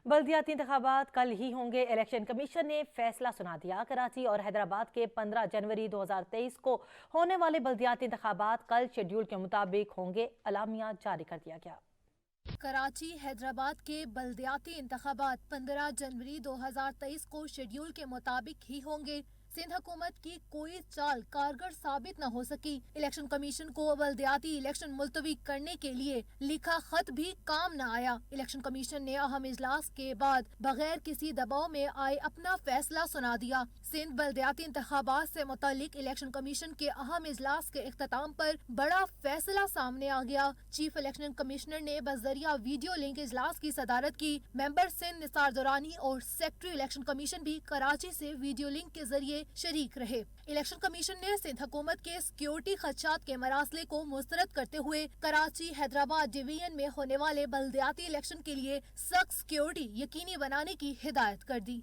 بلدیاتی انتخابات کل ہی ہوں گے۔ الیکشن کمیشن نے فیصلہ سنا دیا۔ کراچی اور حیدرآباد کے 15 جنوری 2023 کو ہونے والے بلدیاتی انتخابات کل شیڈول کے مطابق ہوں گے۔ اعلامیہ جاری کر دیا گیا۔ کراچی حیدرآباد کے بلدیاتی انتخابات 15 جنوری 2023 کو شیڈول کے مطابق ہی ہوں گے۔ سندھ حکومت کی کوئی چال کارگر ثابت نہ ہو سکی۔ الیکشن کمیشن کو بلدیاتی الیکشن ملتوی کرنے کے لیے لکھا خط بھی کام نہ آیا۔ الیکشن کمیشن نے اہم اجلاس کے بعد بغیر کسی دباؤ میں آئے اپنا فیصلہ سنا دیا۔ سندھ بلدیاتی انتخابات سے متعلق الیکشن کمیشن کے اہم اجلاس کے اختتام پر بڑا فیصلہ سامنے آ گیا۔ چیف الیکشن کمشنر نے بذریعہ ویڈیو لنک اجلاس کی صدارت کی۔ ممبر سندھ نثار دورانی اور سیکرٹری الیکشن کمیشن بھی کراچی سے ویڈیو لنک کے ذریعے شریک رہے۔ الیکشن کمیشن نے سندھ حکومت کے سیکیورٹی خدشات کے مراسلے کو مسترد کرتے ہوئے کراچی حیدرآباد ڈویژن میں ہونے والے بلدیاتی الیکشن کے لیے سخت سیکیورٹی یقینی بنانے کی ہدایت کر دی۔